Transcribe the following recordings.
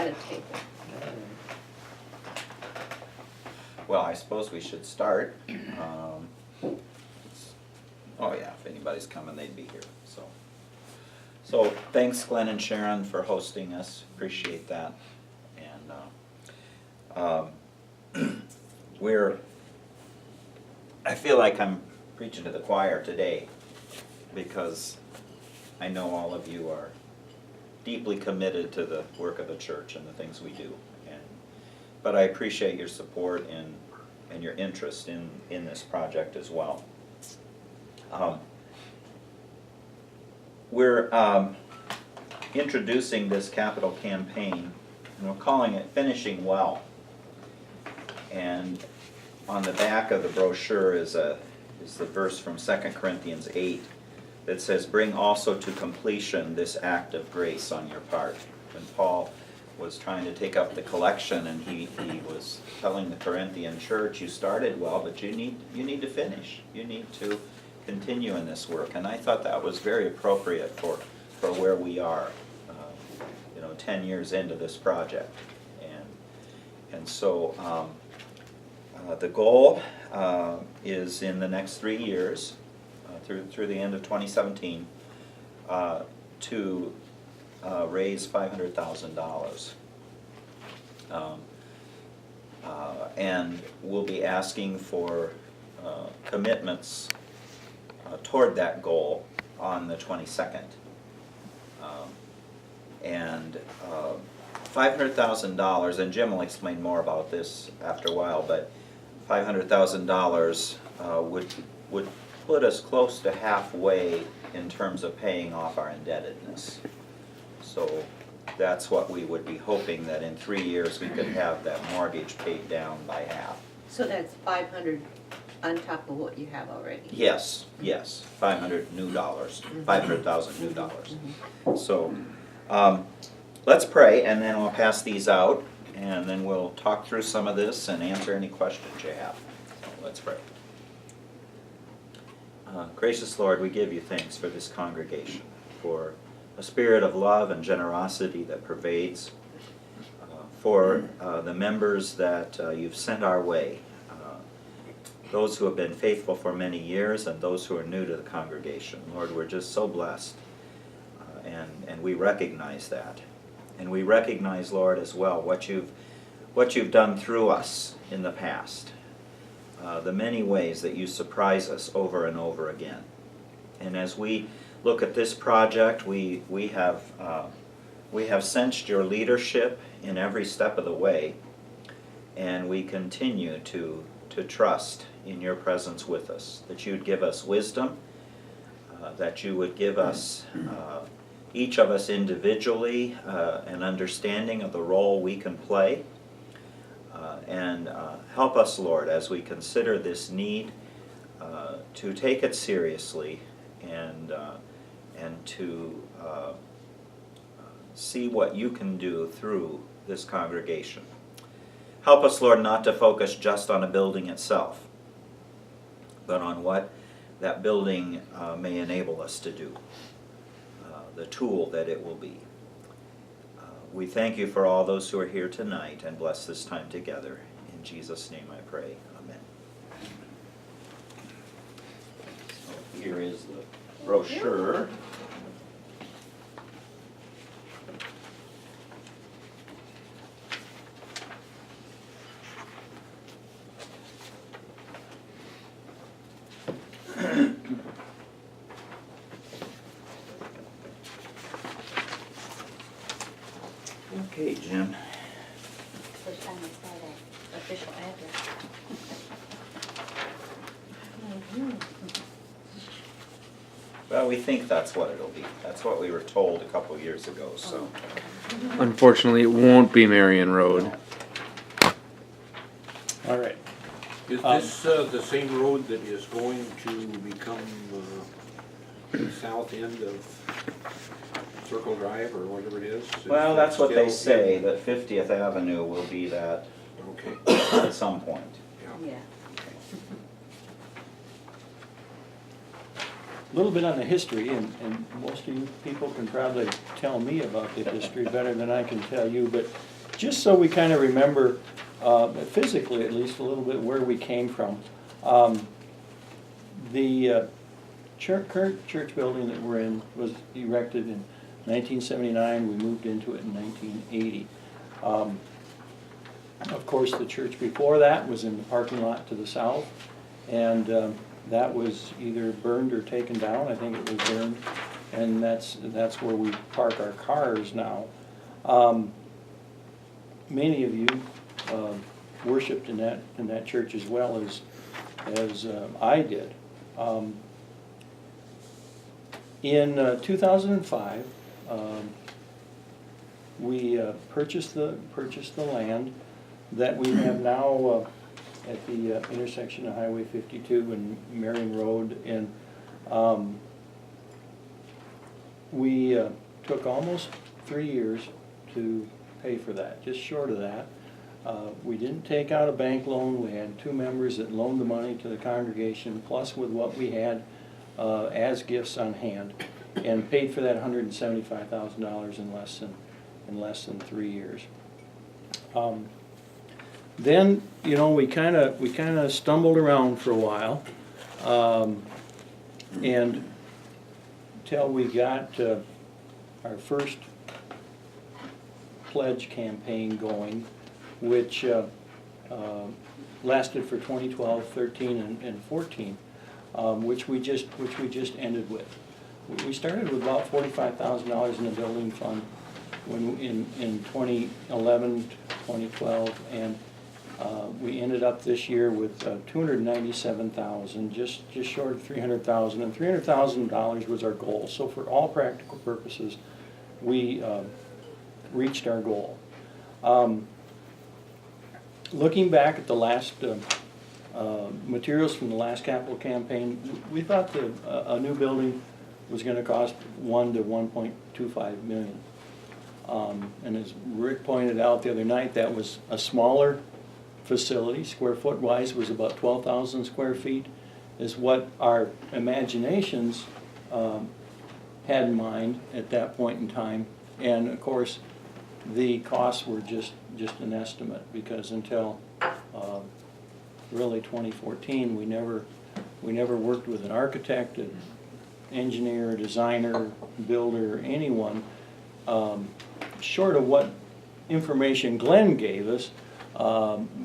at a table. Well, I suppose we should start. Oh yeah, if anybody's coming, they'd be here, so. So thanks Glenn and Sharon for hosting us, appreciate that. And I feel like I'm preaching to the choir today because I know all of you are deeply committed to the work of the church and the things we do. But I appreciate your support and your interest in this project as well. We're introducing this capital campaign, and we're calling it Finishing Well. And on the back of the brochure is the verse from 2 Corinthians 8 that says, "Bring also to completion this act of grace on your part." When Paul was trying to take up the collection, and he was telling the Corinthian church, you started well, but you need to finish. You need to continue in this work. And I thought that was very appropriate for where we are, 10 years into this project. And so the goal is in the next 3 years, through the end of 2017, to raise $500,000. And we'll be asking for commitments toward that goal on the 22nd. And $500,000, and Jim will explain more about this after a while, but $500,000 would put us close to halfway in terms of paying off our indebtedness. So that's what we would be hoping, that in 3 years we could have that mortgage paid down by half. So that's 500 on top of what you have already? Yes, 500 new dollars, 500,000 new dollars. So let's pray, and then I'll pass these out, and then we'll talk through some of this and answer any questions you have. So let's pray. Gracious Lord, we give you thanks for this congregation, for a spirit of love and generosity that pervades, for the members that you've sent our way, those who have been faithful for many years and those who are new to the congregation. Lord, we're just so blessed, and we recognize that. And we recognize, Lord, as well, what you've done through us in the past, the many ways that you surprise us over and over again. And as we look at this project, we have sensed your leadership in every step of the way, and we continue to trust in your presence with us, that you'd give us wisdom, that you would give us, each of us individually, an understanding of the role we can play, and help us, Lord, as we consider this need, to take it seriously and to see what you can do through this congregation. Help us, Lord, not to focus just on a building itself, but on what that building may enable us to do, the tool that it will be. We thank you for all those who are here tonight, and bless this time together. In Jesus' name I pray. Amen. So here is the brochure. Okay, Jim. First time I saw that official address. Well, we think that's what it'll be. That's what we were told a couple years ago, so. Unfortunately, it won't be Marion Road. All right. Is this the same road that is going to become the south end of Circle Drive or whatever it is? Well, that's what they Still say, in- that 50th Avenue will be that Okay, at some point. yeah. Yeah. little bit on the history, and most of you people can probably tell me about the history better than I can tell you, but just so we kind of remember, physically at least, a little bit where we came from. The current church building that we're in was erected in 1979. We moved into it in 1980. Of course, the church before that was in the parking lot to the south, and that was either burned or taken down. I think it was burned, and that's where we park our cars now. Many of you worshipped in that church as well as I did. In 2005, we purchased the land that we have now at the intersection of Highway 52 and Marion Road, and we took almost 3 years to pay for that, just short of that. We didn't take out a bank loan. We had 2 members that loaned the money to the congregation, plus with what we had as gifts on hand, and paid for that $175,000 in less than 3 years. Then, you know, we kind of stumbled around for a while, and till we got our first pledge campaign going, which lasted for 2012, 13, and 14, which we just ended with. We started with about $45,000 in the building fund in 2011, 2012, and we ended up this year with $297,000, just short of $300,000, and $300,000 was our goal. So for all practical purposes, we reached our goal. Looking back at the last materials from the last capital campaign, we thought a new building was going to cost $1 to $1.25 million. And as Rick pointed out the other night, that was a smaller facility, square foot wise, was about 12,000 square feet, is what our imaginations had in mind at that point in time. And of course, the costs were just an estimate, because until really 2014, we never worked with an architect, an engineer, designer, builder, anyone, short of what information Glenn gave us,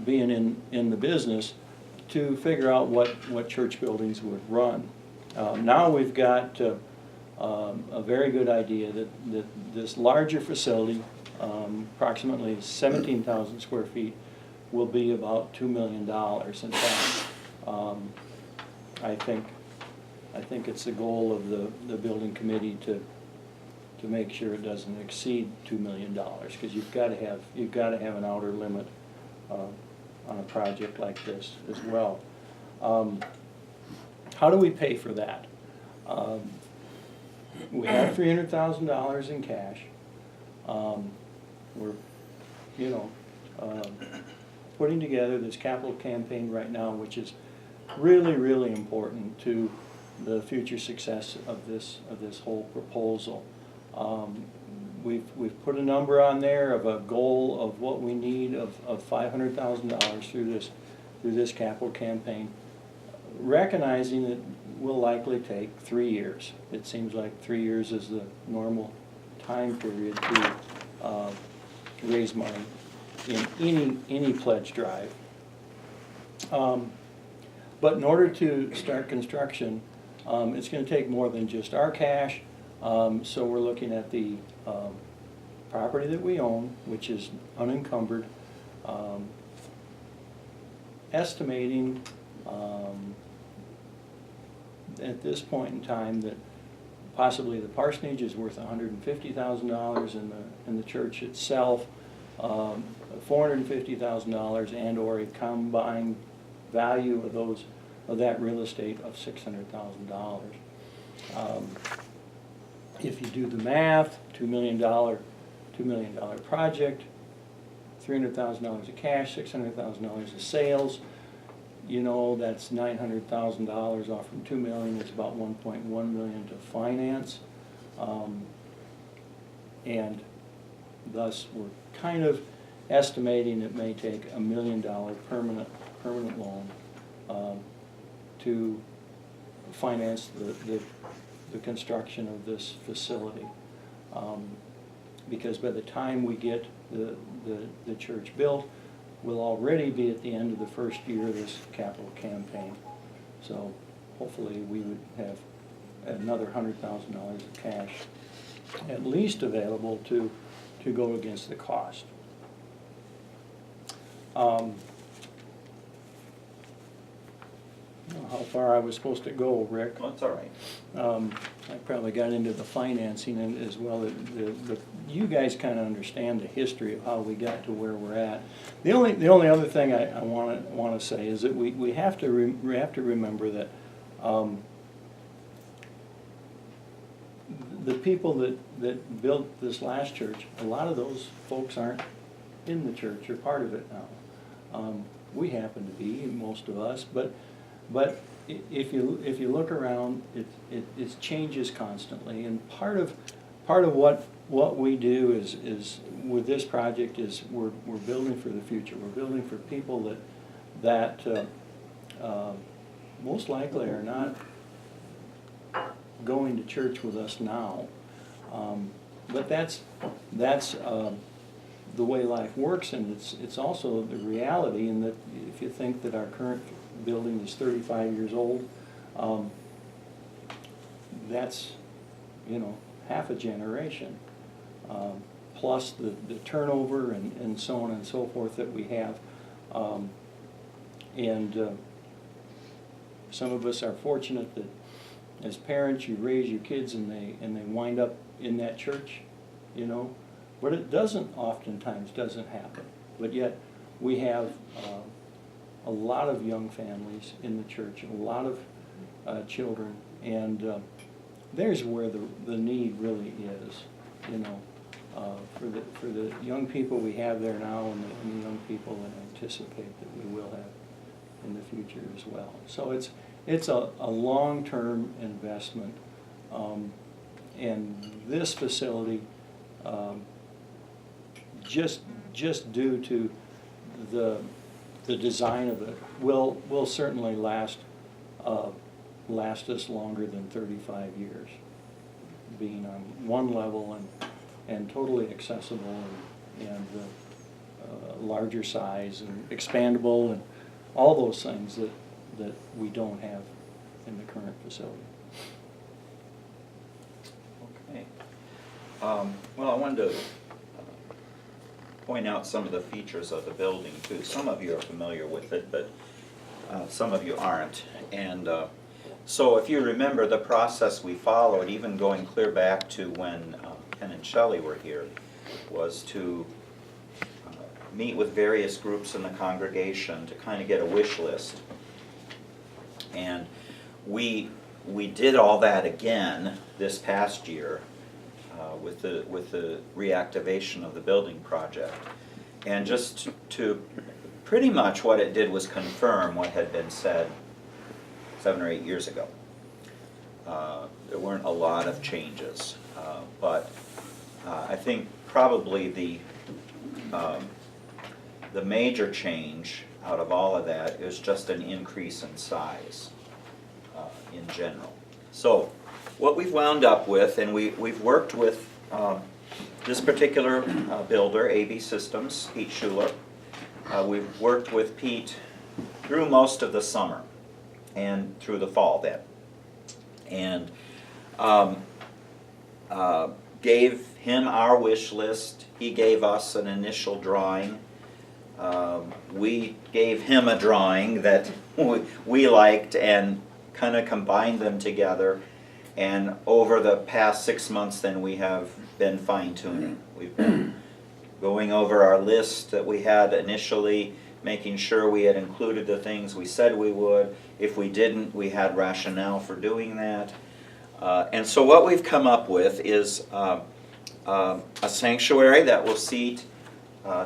being in the business, to figure out what church buildings would run. Now we've got a very good idea that this larger facility, approximately 17,000 square feet, will be about $2 million. In fact, I think it's the goal of the building committee to make sure it doesn't exceed $2 million, because you've got to have an outer limit on a project like this as well. How do we pay for that? We have $300,000 in cash. We're, putting together this capital campaign right now, which is really, really important to the future success of this whole proposal. We've put a number on there of a goal of what we need of $500,000 through this capital campaign, recognizing that will likely take 3 years. It seems like 3 years is the normal time period to raise money in any pledge drive. But in order to start construction, it's going to take more than just our cash. So we're looking at the property that we own, which is unencumbered, estimating at this point in time that possibly the parsonage is worth $150,000, and the church itself $450,000, and or a combined value of that real estate of $600,000. If you do the math, $2 million project, $300,000 of cash, $600,000 of sales, you know, that's $900,000 off from 2 million, it's about 1.1 million to finance. And thus, we're kind of estimating it may take $1 million permanent loan to finance the construction of this facility. Because by the time we get the church built, we'll already be at the end of the first year of this capital campaign. So hopefully we would have another $100,000 of cash at least available to go against the cost. How far I was supposed to go, Rick? Well, it's all right. I probably got into the financing and as well. You guys kind of understand the history of how we got to where we're at. The only other thing I want to say is that we have to remember that the people that built this last church, a lot of those folks aren't in the church or part of it now. We happen to be, most of us, but if you look around, it changes constantly, and part of what we do is with this project is we're building for the future. We're building for people that most likely are not going to church with us now, but that's the way life works, and it's also the reality. In that, if you think that our current building is 35 years old, that's, you know, half a generation, plus the turnover and so on and so forth that we have. Some of us are fortunate that as parents you raise your kids and they wind up in that church, you know, but it oftentimes doesn't happen. But yet we have a lot of young families in the church, a lot of children, and there's where the need really is, you know, for the young people we have there now and the young people that anticipate that we will have in the future as well. So it's a long-term investment, and this facility, just due to the design of it, will certainly last us longer than 35 years, being on one level and totally accessible and larger size and expandable and all those things that we don't have in the current facility. Okay. Well, I wanted to point out some of the features of the building too. Some of you are familiar with it, but some of you aren't. And so if you remember the process we followed, even going clear back to when Ken and Shelley were here, was to meet with various groups in the congregation to kind of get a wish list. And we did all that again this past year with the reactivation of the building project. And just to pretty much what it did was confirm what had been said 7 or 8 years ago. There weren't a lot of changes, but I think probably the major change out of all of that is just an increase in size in general. So what we've wound up with, and we've worked with this particular builder, AB Systems, Pete Schuler. We've worked with Pete through most of the summer and through the fall then. And gave him our wish list. He gave us an initial drawing. We gave him a drawing that we liked and kind of combined them together. And over the past 6 months then we have been fine-tuning. We've been going over our list that we had initially, making sure we had included the things we said we would. If we didn't, we had rationale for doing that. And so what we've come up with is a sanctuary that will seat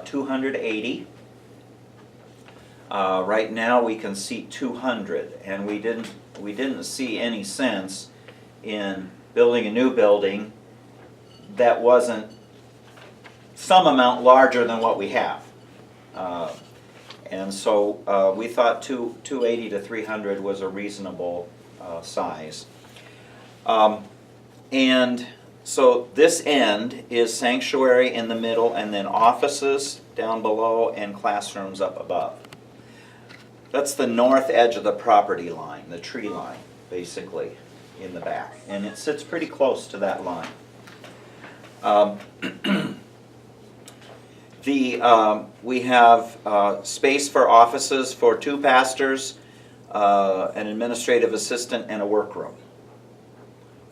280. Right now, we can seat 200, and we didn't see any sense in building a new building that wasn't some amount larger than what we have. And so we thought 280 to 300 was a reasonable size. And so this end is sanctuary in the middle, and then offices down below and classrooms up above. That's the north edge of the property line, the tree line, basically, in the back. And it sits pretty close to that line. We have space for offices for 2 pastors, an administrative assistant, and a workroom.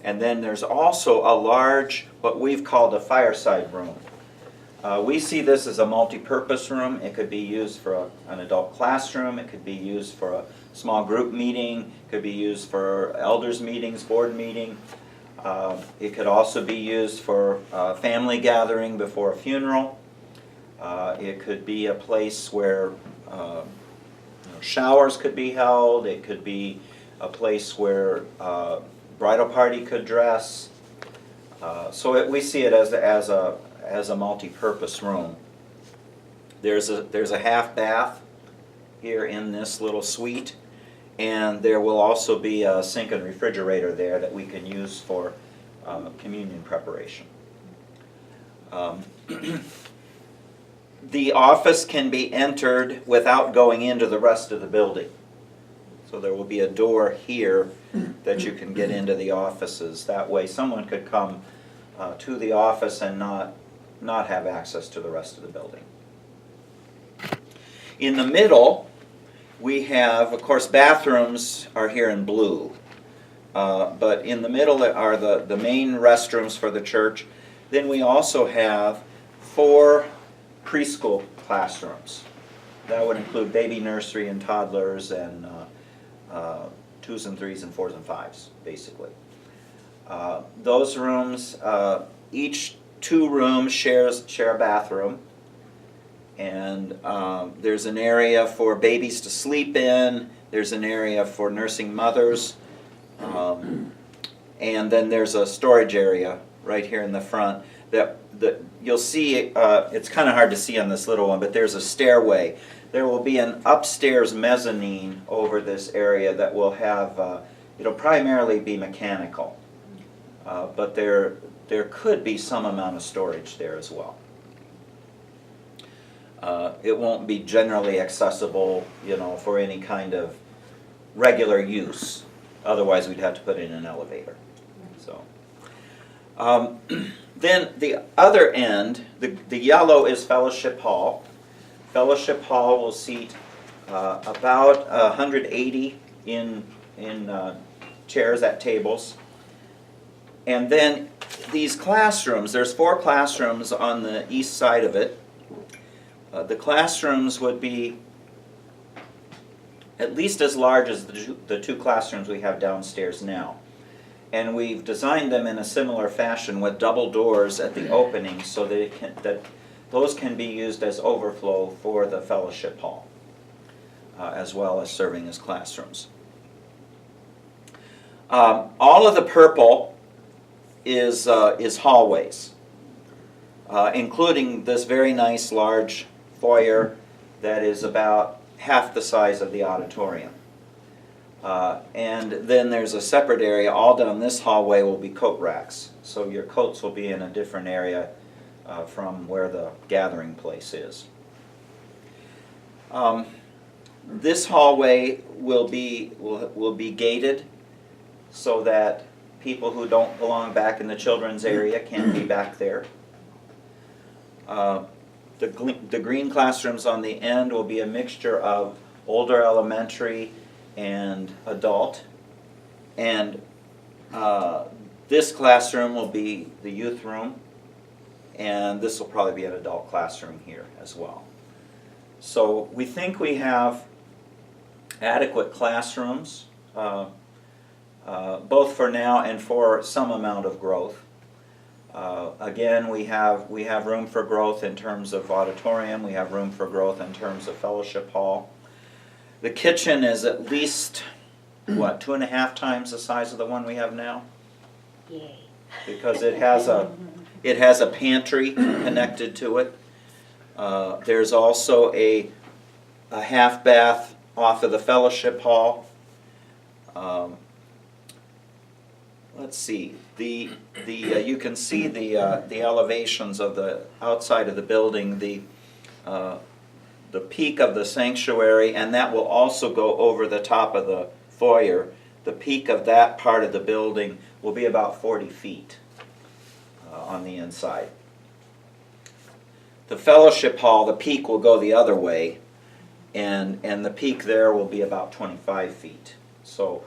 And then there's also a large, what we've called a fireside room. We see this as a multi-purpose room. It could be used for an adult classroom. It could be used for a small group meeting. It could be used for elders meetings, board meeting. It could also be used for a family gathering before a funeral. It could be a place where showers could be held. It could be a place where bridal party could dress. So we see it as a multi-purpose room. There's a half bath here in this little suite, and there will also be a sink and refrigerator there that we can use for communion preparation. The office can be entered without going into the rest of the building. So there will be a door here that you can get into the offices. That way someone could come to the office and not have access to the rest of the building. In the middle, we have, of course, bathrooms are here in blue. But in the middle are the main restrooms for the church. Then we also have 4 preschool classrooms. That would include baby nursery and toddlers and 2s and 3s and 4s and 5s, basically. Those rooms, each 2 rooms share a bathroom, and there's an area for babies to sleep in. There's an area for nursing mothers, and then there's a storage area right here in the front that you'll see. It's kind of hard to see on this little one, but there's a stairway. There will be an upstairs mezzanine over this area that will have, it'll primarily be mechanical, but there could be some amount of storage there as well. It won't be generally accessible, for any kind of regular use. Otherwise, we'd have to put in an elevator. So, then the other end, the yellow is Fellowship Hall. Fellowship Hall will seat about 180 in chairs at tables. And then these classrooms, there's 4 classrooms on the east side of it. The classrooms would be at least as large as the 2 classrooms we have downstairs now. And we've designed them in a similar fashion with double doors at the opening so that those can be used as overflow for the fellowship hall, as well as serving as classrooms. All of the purple is hallways, including this very nice large foyer that is about half the size of the auditorium. And then there's a separate area. All down this hallway will be coat racks. So your coats will be in a different area from where the gathering place is. This hallway will be gated so that people who don't belong back in the children's area can't be back there. The green classrooms on the end will be a mixture of older elementary and adult. And this classroom will be the youth room, and this will probably be an adult classroom here as well. So we think we have adequate classrooms, both for now and for some amount of growth. Again, we have room for growth in terms of auditorium. We have room for growth in terms of fellowship hall. The kitchen is at least, what, 2.5 times the size of the one we have now? Yay. Because it has a pantry connected to it. There's also a half bath off of the fellowship hall. Let's see, you can see the elevations of the outside of the building, the peak of the sanctuary, and that will also go over the top of the foyer. The peak of that part of the building will be about 40 feet on the inside. The fellowship hall, the peak will go the other way, and the peak there will be about 25 feet. So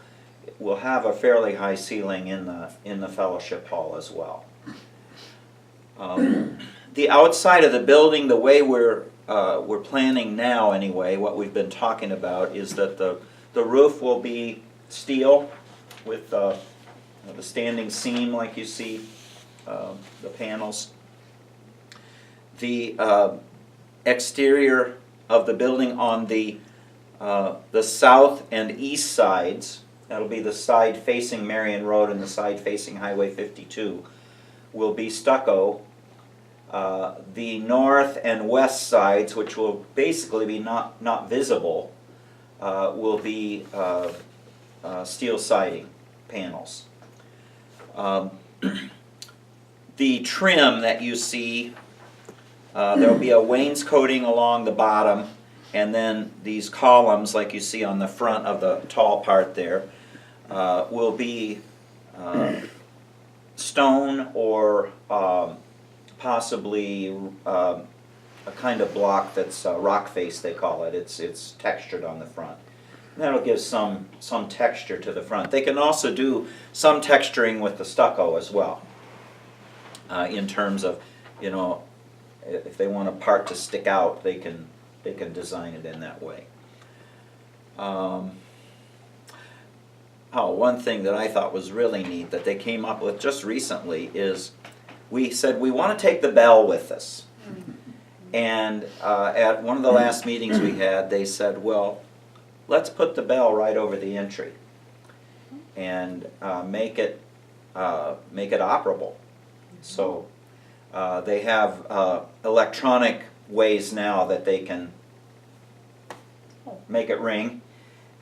we'll have a fairly high ceiling in the fellowship hall as well. The outside of the building, the way we're planning now anyway, what we've been talking about is that the roof will be steel with the standing seam like you see, the panels. The exterior of the building on the south and east sides, that'll be the side facing Marion Road and the side facing Highway 52, will be stucco. The north and west sides, which will basically be not visible, will be steel siding panels. The trim that you see, there will be a wainscoting along the bottom, and then these columns like you see on the front of the tall part there will be stone or possibly a kind of block that's rock face they call it. It's textured on the front. And that'll give some texture to the front. They can also do some texturing with the stucco as well, in terms of, if they want a part to stick out, they can design it in that way. One thing that I thought was really neat that they came up with just recently is we said we want to take the bell with us. And at one of the last meetings we had, they said, well, let's put the bell right over the entry and make it operable. So they have electronic ways now that they can make it ring,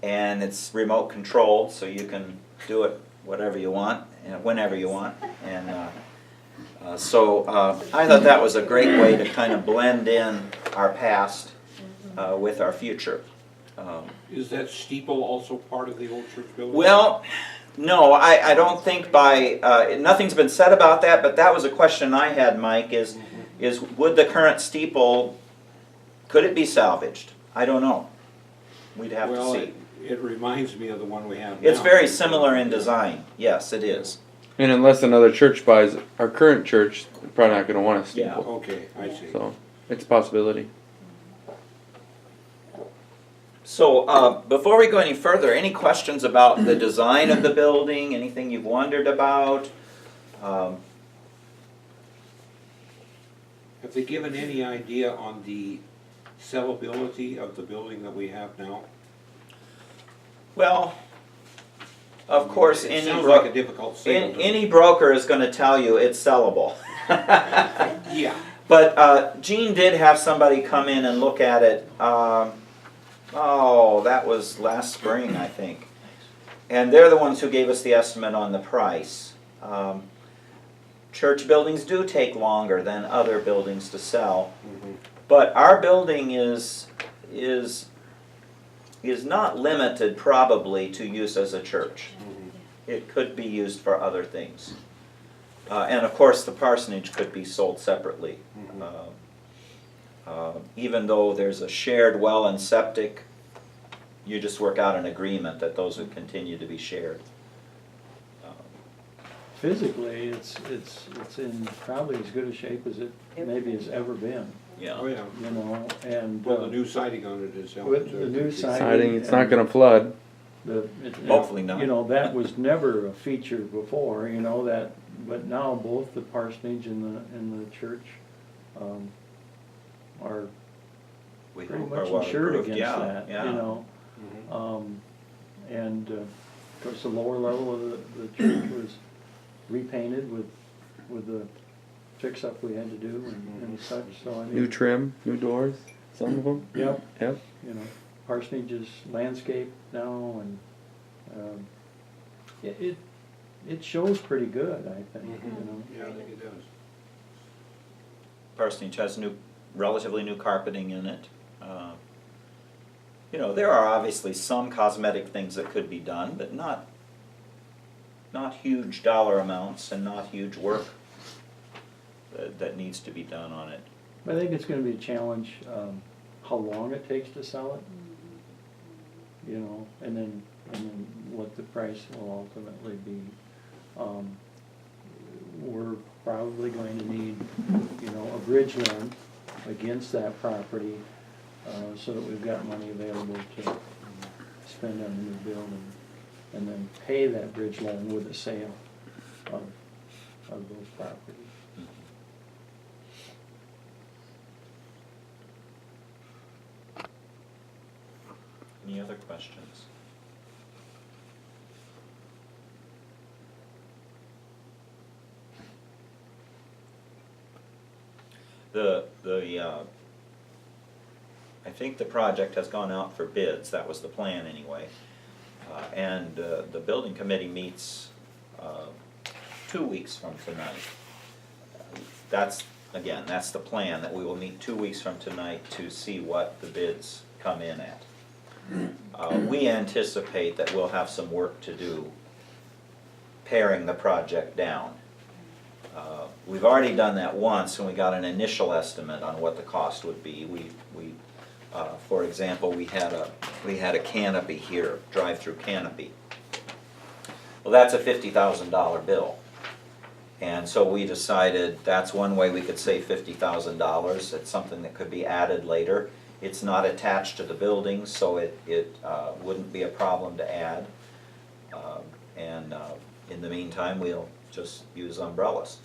and it's remote controlled, so you can do it whatever you want and whenever you want. And so I thought that was a great way to kind of blend in our past with our future. Is that steeple also part of the old church building? Well, no, I don't think nothing's been said about that, but that was a question I had, Mike, is would the current steeple, could it be salvaged? I don't know. We'd have to see. It reminds me of the one we have now. It's very similar in design. Yes, it is. And unless another church buys our current church, they're probably not going to want a steeple. Okay, I see. So it's a possibility. So before we go any further, any questions about the design of the building? Anything you've wondered about? Have they given any idea on the sellability of the building that we have now? Well, of course, It sounds like a difficult sale. any broker is going to tell you it's sellable. Yeah. But Gene did have somebody come in and look at it. That was last spring, I think. And they're the ones who gave us the estimate on the price. Church buildings do take longer than other buildings to sell. Mm-hmm. But our building is not limited probably to use as a church. Mm-hmm. It could be used for other things. And of course the parsonage could be sold separately. Mm-hmm. Even though there's a shared well and septic, you just work out an agreement that those would continue to be shared. Physically, it's in probably as good a shape as it maybe has ever been, Yeah. Oh, yeah. and. Well, the new siding on it is. With the new Siding, it's not going to flood. Hopefully not. That was never a feature before, but now both the parsonage and the church are We pretty hope much are insured waterproof. against Yeah, that, yeah. And of course, the lower level of the church was repainted with the fix-up we had to do and such, so I mean. New trim, new doors, some of them. Yep, Yep. you know, parsonage is landscaped now, and it shows pretty good, I think, you know. Yeah, I think it does. Parsonage has relatively new carpeting in it. You know, there are obviously some cosmetic things that could be done, but not huge dollar amounts and not huge work that needs to be done on it. I think it's gonna be a challenge, how long it takes to sell it, you know, and then what the price will ultimately be. We're probably going to need, you know, a bridge loan against that property, so that we've got money available to spend on the new building, and then pay that bridge loan with the sale of those properties. Any other questions? I think the project has gone out for bids, that was the plan anyway. And the building committee meets 2 weeks from tonight. That's the plan, that we will meet 2 weeks from tonight to see what the bids come in at. We anticipate that we'll have some work to do paring the project down. We've already done that once, and we got an initial estimate on what the cost would be. For example, we had a canopy here, drive-through canopy. Well, that's a $50,000 bill. And so we decided that's one way we could save $50,000. It's something that could be added later. It's not attached to the building, so it wouldn't be a problem to add. In the meantime, we'll just use umbrellas.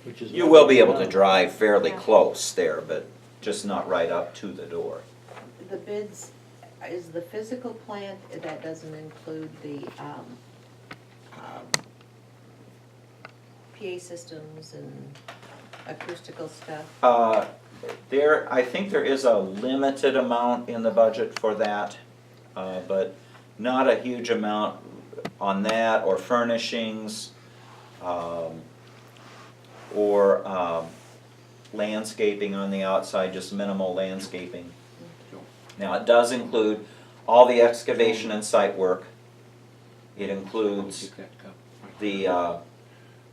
Which is You will be able to drive fairly close there, but just not right up to the door. The bids, is the physical plant, that doesn't include the PA systems and acoustical stuff? I think there is a limited amount in the budget for that, but not a huge amount on that, or furnishings, or landscaping on the outside, just minimal landscaping. Now, it does include all the excavation and site work. It includes Keep that cup. the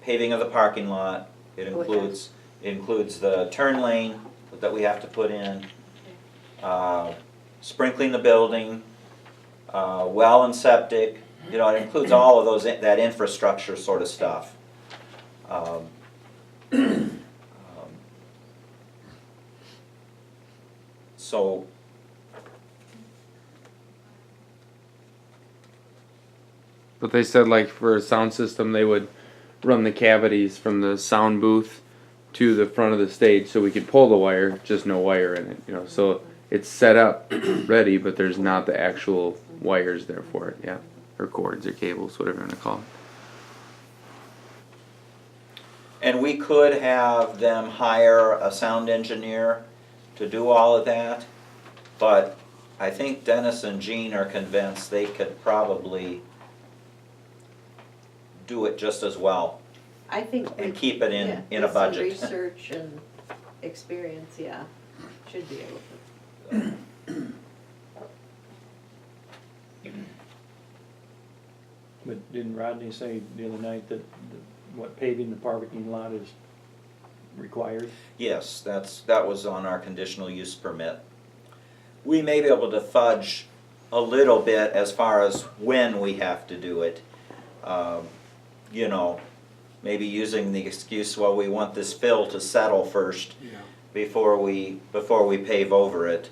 paving of the parking lot. It includes the turn lane that we have to put in, sprinkling the building, well and septic. You know, it includes all of those, that infrastructure sort of stuff. So But they said like for a sound system, they would run the cavities from the sound booth to the front of the stage, so we could pull the wire, just no wire in it. You know, so it's set up ready, but there's not the actual wires there for it. Yeah, or cords or cables, whatever you want to call it. And we could have them hire a sound engineer to do all of that, but I think Dennis and Jean are convinced they could probably do it just as well I think. and keep it in a with some budget. research and experience, yeah, should be able to. But didn't Rodney say the other night that what paving the parking lot is required? Yes, that was on our conditional use permit. We may be able to fudge a little bit as far as when we have to do it. You know, maybe using the excuse, well, we want this fill to settle first Yeah. before we pave over it.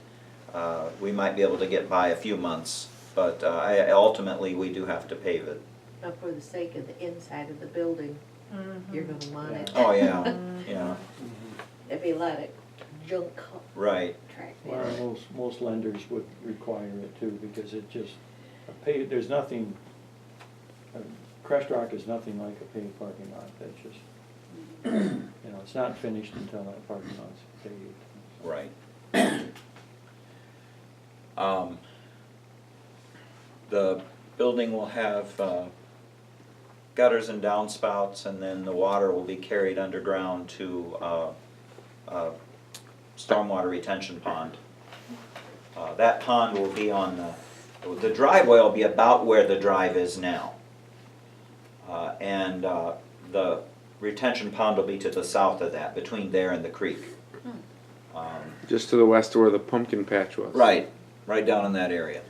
We might be able to get by a few months, but ultimately we do have to pave it. But for the sake of the inside of the building, you're gonna want it. Oh, yeah, yeah. There'd be a lot of junk Right, track Well, there. most lenders would require it too, because it just, there's nothing, Crest Rock is nothing like a paved parking lot, that's just, you know, it's not finished until that parking lot's paved. right. The building will have gutters and downspouts, and then the water will be carried underground to a stormwater retention pond. That pond will be on the driveway will be about where the drive is now. And the retention pond will be to the south of that, between there and the creek. Just to the west of where the pumpkin patch was. Right down in that area.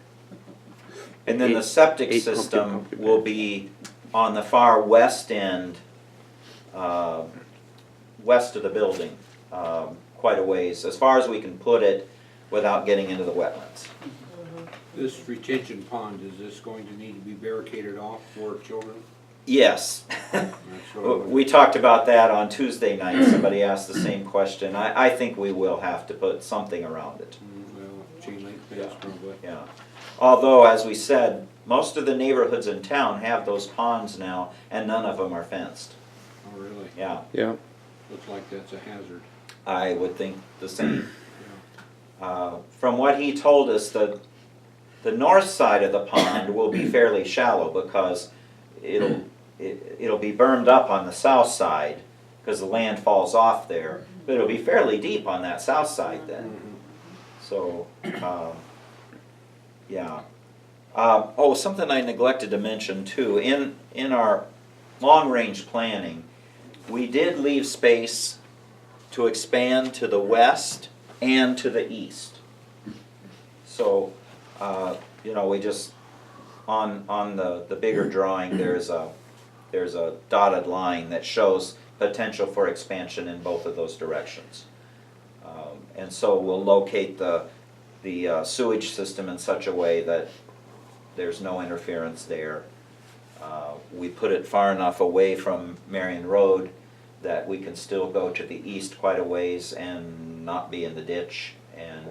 And then the septic eight system pumpkin will patch. be on the far west end, west of the building, quite a ways, as far as we can put it without getting into the wetlands. This retention pond, is this going to need to be barricaded off for children? Yes. That's what We talked about that on Tuesday night. Somebody asked the same question. I think we will have to put something around it. Well, chain link fence probably. Yeah. Although, as we said, most of the neighborhoods in town have those ponds now, and none of them are fenced. Oh, really? Yeah, Yeah. Looks like that's a hazard. I would think the same. From what he told us, the north side of the pond will be fairly shallow because it'll be bermed up on the south side because the land falls off there, but it'll be fairly deep on that south side then. So, yeah. Oh, something I neglected to mention too, in our long-range planning, we did leave space to expand to the west and to the east. So, you know, we just, on the bigger drawing, there's a dotted line that shows potential for expansion in both of those directions. And so we'll locate the sewage system in such a way that there's no interference there. We put it far enough away from Marion Road that we can still go to the east quite a ways and not be in the ditch. And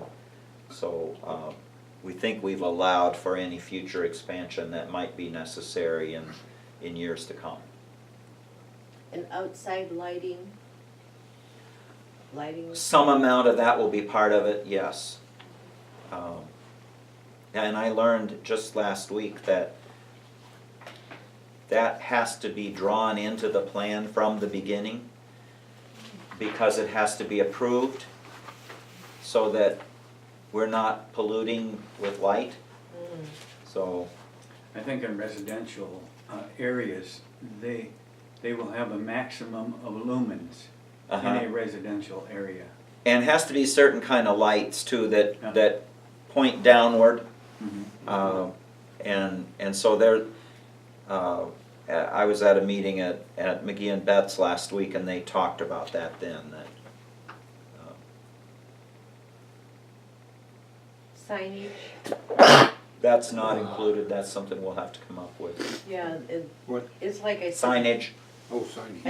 so we think we've allowed for any future expansion that might be necessary in years to come. And outside lighting? Lighting? Some amount of that will be part of it, yes. And I learned just last week that has to be drawn into the plan from the beginning because it has to be approved so that we're not polluting with light. So, I think in residential areas, they will have a maximum of lumens in a residential area. and has to be certain kind of lights too that point downward. And so there, I was at a meeting at McGee and Betts last week, and they talked about that then. That Signage? that's not included. That's something we'll have to come up with. Yeah, What? it's like I said. Signage. Oh, signage.